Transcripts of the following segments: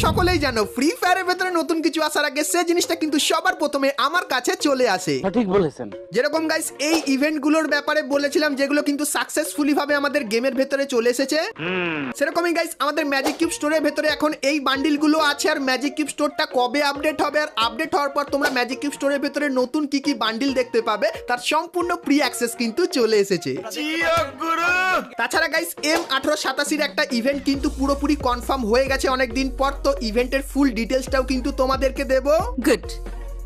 সকলেই জানো ফ্রি ফায়ারের ভেতরে নতুন কিছু আসার আগে সে জিনিসটা কিন্তু সবার প্রথমে আমার কাছে চলে আসে। ঠিক বলেছেন। যেরকম গাইস এই ইভেন্টগুলোর ব্যাপারে বলেছিলাম যেগুলো কিন্তু সাকসেসফুলি ভাবে আমাদের গেমের ভেতরে চলে এসেছে, সেরকমই গাইস আমাদের ম্যাজিক কিউব স্টোরের ভেতরে এখন এই বান্ডিলগুলো আছে। আর ম্যাজিক কিউব স্টোরটা কবে আপডেট হবে আর আপডেট হওয়ার পর তোমরা ম্যাজিক কিউব স্টোরের ভেতরে নতুন কি কি বান্ডিল দেখতে পাবে তার সম্পূর্ণ প্রি অ্যাক্সেস কিন্তু চলে এসেছে। তাছাড়া গাইস M1887 একটা ইভেন্ট কিন্তু পুরোপুরি কনফার্ম হয়ে গেছে অনেকদিন পর, তো ইভেন্টের ফুল ডিটেলসটাও কিন্তু তোমাদেরকে দেব। Good,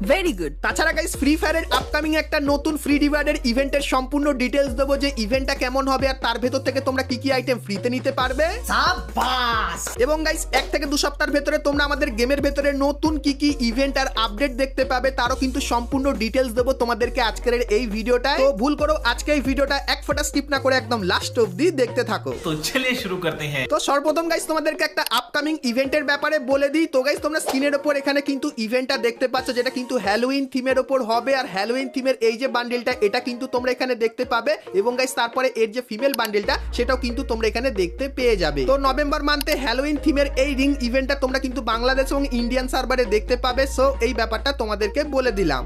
very good. তাছাড়া গাইস ফ্রি ফায়ারের আপকামিং একটা নতুন ফ্রি ডিভাইডের ইভেন্টের সম্পূর্ণ ডিটেলস দেবো, যে ইভেন্টটা কেমন হবে আর তার ভেতর থেকে তোমরা কি কি আইটেম ফ্রিতে নিতে পারবে। সাবাস। এবং গাইস 1 থেকে 2 সপ্তাহের ভেতরে তোমরা আমাদের গেমের ভেতরে নতুন কি কি ইভেন্ট আর আপডেট দেখতে পাবে তারও কিন্তু সম্পূর্ণ ডিটেলস দেবো তোমাদেরকে আজকের এই ভিডিওটায়। তো ভুল করো আজকে এই ভিডিওটা এক ফোঁটা স্কিপ না করে একদম লাস্ট অবধি দেখতে থাকো। তো চলিয়ে শুরু করতে হ্যাঁ। তো সর্বপ্রথম গাইস তোমাদেরকে একটা আপকামিং ইভেন্টের ব্যাপারে বলে দিই। তো গাইস তোমরা স্ক্রিনের উপর এখানে কিন্তু ইভেন্টটা দেখতে পাচ্ছ, যেটা কিন্তু হ্যালোউইন থিমের উপর হবে। আর হ্যালোউইন থিমের এই যে বান্ডেলটা এটা কিন্তু তোমরা এখানে দেখতে পাবে, এবং গাইস তারপরে এর যে ফিমেল বান্ডেলটা সেটাও কিন্তু তোমরা এখানে দেখতে পেয়ে যাবে। তো নভেম্বর মান্থে হ্যালোউইন থিমের এই রিং ইভেন্টটা তোমরা কিন্তু বাংলাদেশ এবং ইন্ডিয়ান সার্ভারে দেখতে পাবে। সো এই ব্যাপারটা তোমাদেরকে বলে দিলাম।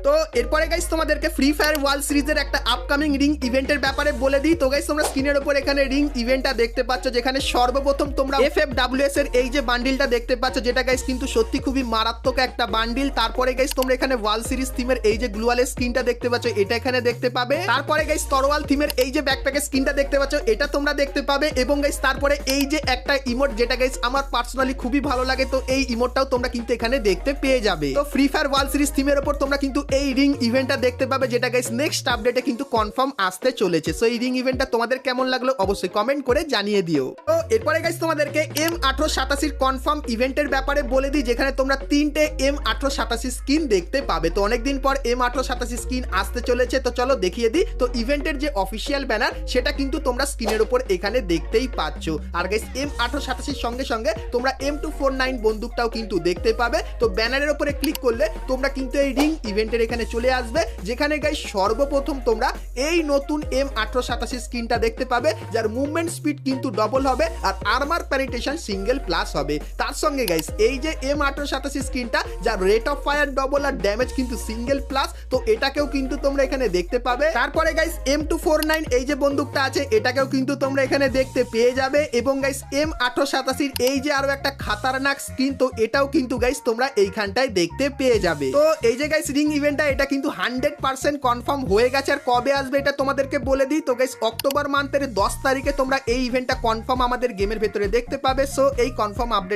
তো এরপরে গাইস তোমাদেরকে ফ্রি ফায়ার ওয়ার্ল্ড সিরিজের একটা আপকামিং রিং ইভেন্টের ব্যাপারে বলে দিই। তো গাইস তোমরা স্ক্রিনের উপর এখানে রিং ইভেন্টটা দেখতে পাচ্ছ, যেখানে সর্বপ্রথম তোমরা FFWS এর এই যে বান্ডিলটা দেখতে পাচ্ছ, যেটা গাইস কিন্তু সত্যি খুবই মারাত্মক একটা বান্ডিল। তারপরে গাইস তোমরা এখানে ওয়ার্ল্ড সিরিজ থিমের এই যে গ্লুয়ালের স্কিনটা দেখতে পাচ্ছ, এটা এখানে দেখতে পাবে। তারপরে গাইস তরোয়াল থিমের এই যে ব্যাকপ্যাকের স্কিনটা দেখতে পাচ্ছ, এটা তোমরা দেখতে পাবে। এবং গাইস তারপরে এই যে একটা ইমোট, যেটা গাইস আমার পার্সোনালি খুবই ভালো লাগে, তো এই ইমোটটাও তোমরা কিন্তু এখানে দেখতে পেয়ে যাবে। তো ফ্রি ফায়ার ওয়ার্ল্ড সিরিজ থিমের উপর তোমরা কিন্তু এই রিং ইভেন্টটা দেখতে পাবে, যেটা গাইস নেক্সট আপডেটে কিন্তু কনফার্ম আসতে চলেছে। সো এই রিং ইভেন্টটা তোমাদের কেমন লাগলো অবশ্যই কমেন্ট করে জানিয়ে দিও। তো এরপরে গাইস তোমাদেরকে M1887 কনফার্ম ইভেন্টের ব্যাপারে বলে দিই, যেখানে তোমরা 3টে M1887 স্কিন দেখতে পাবে। তো অনেকদিন পর M1887 স্কিন আসতে চলেছে, তো চলো দেখিয়ে দিই। তো ইভেন্টের যে অফিসিয়াল ব্যানার সেটা কিন্তু তোমরা স্ক্রিনের উপর এখানে দেখতেই পাচ্ছ। আর গাইস M1887 সঙ্গে সঙ্গে তোমরা M249 বন্দুকটাও কিন্তু দেখতে পাবে। তো ব্যানারের উপরে ক্লিক করলে তোমরা কিন্তু এই রিং ইভেন্টের এখানে চলে আসবে, যেখানে গাইস সর্বপ্রথম তোমরা এই নতুন M1887 স্কিনটা দেখতে পাবে, যার মুভমেন্ট স্পিড কিন্তু ডবল হবে আর আর্মার পেনিট্রেশন সিঙ্গেল প্লাস হবে। তার সঙ্গে গাইস এই যে M1887 স্কিনটা, যার রেট অফ ফায়ার ডবল আর ড্যামেজ কিন্তু সিঙ্গেল প্লাস, তো এটাকেও কিন্তু তোমরা এখানে দেখতে পাবে। তারপরে গাইস M249 এই যে বন্দুকটা আছে, এটাকেও কিন্তু তোমরা এখানে দেখতে পেয়ে যাবে। এবং গাইস M1887 এই যে আরো একটা খাতারনাক স্কিন, তো এটাও কিন্তু গাইস তোমরা এইখানটায় দেখতে পেয়ে যাবে। তো এই যে গাইস রিং ইভেন্টটা এটা কিন্তু 100% কনফার্ম হয়ে গেছে। আর কবে আসবে এটা তোমাদেরকে বলে দিই। তো গাইস অক্টোবর মান্থের 10 তারিখে তোমরা এই ইভেন্টটা কনফার্ম আমাদের গেমের ভেতরে দেখতে পাবে। সো এই কনফার্ম আপডেট